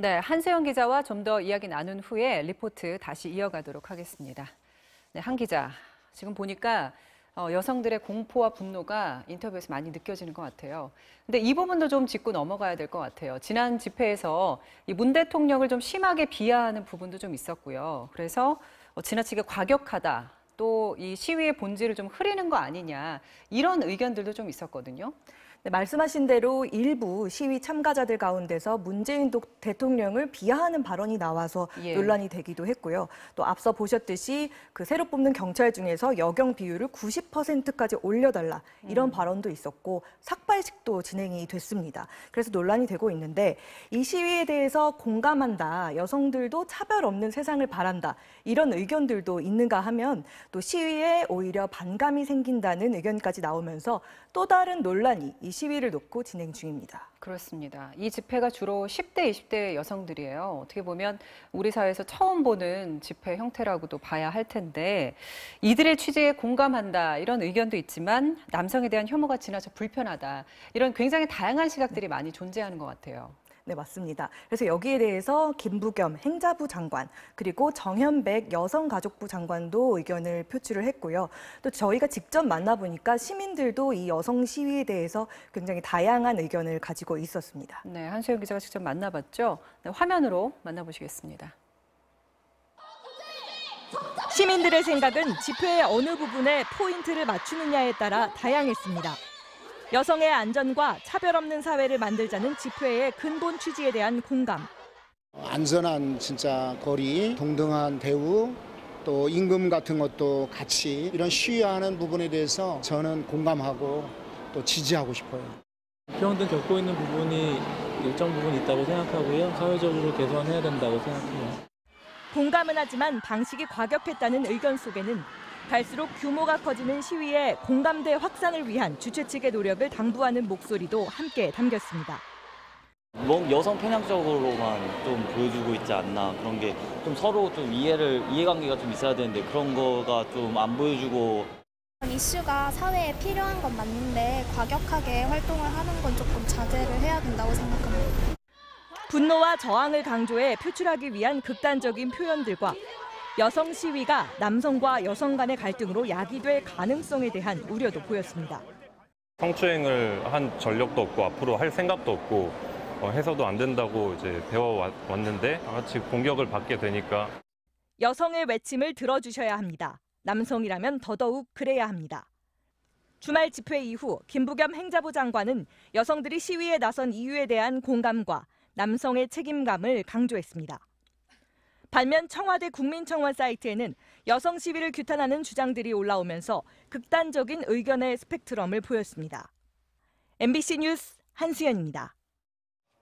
네, 한수영 기자와 좀 더 이야기 나눈 후에 리포트 다시 이어가도록 하겠습니다. 네, 한 기자, 지금 보니까 여성들의 공포와 분노가 인터뷰에서 많이 느껴지는 것 같아요. 근데 이 부분도 좀 짚고 넘어가야 될 것 같아요. 지난 집회에서 이 문 대통령을 좀 심하게 비하하는 부분도 좀 있었고요. 그래서 지나치게 과격하다, 또 이 시위의 본질을 좀 흐리는 거 아니냐, 이런 의견들도 좀 있었거든요. 네, 말씀하신 대로 일부 시위 참가자들 가운데서 문재인 대통령을 비하하는 발언이 나와서 논란이 되기도 했고요. 또 앞서 보셨듯이 그 새로 뽑는 경찰 중에서 여경 비율을 90%까지 올려달라 이런 발언도 있었고 삭발식도 진행이 됐습니다. 그래서 논란이 되고 있는데 이 시위에 대해서 공감한다, 여성들도 차별 없는 세상을 바란다 이런 의견들도 있는가 하면 또 시위에 오히려 반감이 생긴다는 의견까지 나오면서 또 다른 논란이 이 시위를 놓고 진행 중입니다. 그렇습니다. 이 집회가 주로 10대, 20대 여성들이에요. 어떻게 보면 우리 사회에서 처음 보는 집회 형태라고도 봐야 할 텐데 이들의 취지에 공감한다 이런 의견도 있지만 남성에 대한 혐오가 지나쳐 불편하다 이런 굉장히 다양한 시각들이 많이 존재하는 것 같아요. 네, 맞습니다. 그래서 여기에 대해서 김부겸 행자부 장관 그리고 정현백 여성가족부 장관도 의견을 표출을 했고요. 또 저희가 직접 만나보니까 시민들도 이 여성 시위에 대해서 굉장히 다양한 의견을 가지고 있었습니다. 네, 한수영 기자가 직접 만나봤죠. 네, 화면으로 만나보시겠습니다. 시민들의 생각은 집회의 어느 부분에 포인트를 맞추느냐에 따라 다양했습니다. 여성의 안전과 차별 없는 사회를 만들자는 집회의 근본 취지에 대한 공감. 안전한 진짜 거리, 동등한 대우, 또 임금 같은 것도 같이 이런 시위하는 부분에 대해서 저는 공감하고 또 지지하고 싶어요. 불평등 겪고 있는 부분이 일정 부분 있다고 생각하고요. 사회적으로 개선해야 된다고 생각해요. 공감은 하지만 방식이 과격했다는 의견 속에는 갈수록 규모가 커지는 시위의 공감대 확산을 위한 주최 측의 노력을 당부하는 목소리도 함께 담겼습니다. 여성 편향적으로만 좀 보여주고 있지 않나 그런 게 좀 서로 좀 이해관계가 좀 있어야 되는데 그런 거가 좀 안 보여주고 이슈가 사회에 필요한 건 맞는데 과격하게 활동을 하는 건 조금 자제를 해야 된다고 생각합니다. 분노와 저항을 강조해 표출하기 위한 극단적인 표현들과 여성 시위가 남성과 여성 간의 갈등으로 야기될 가능성에 대한 우려도 보였습니다. 성추행을 한 전력도 없고 앞으로 할 생각도 없고 해서도 안 된다고 이제 배워왔는데 같이 공격을 받게 되니까 여성의 외침을 들어주셔야 합니다. 남성이라면 더더욱 그래야 합니다. 주말 집회 이후 김부겸 행자부 장관은 여성들이 시위에 나선 이유에 대한 공감과 남성의 책임감을 강조했습니다. 반면 청와대 국민청원 사이트에는 여성 시위를 규탄하는 주장들이 올라오면서 극단적인 의견의 스펙트럼을 보였습니다. MBC 뉴스 한수연입니다.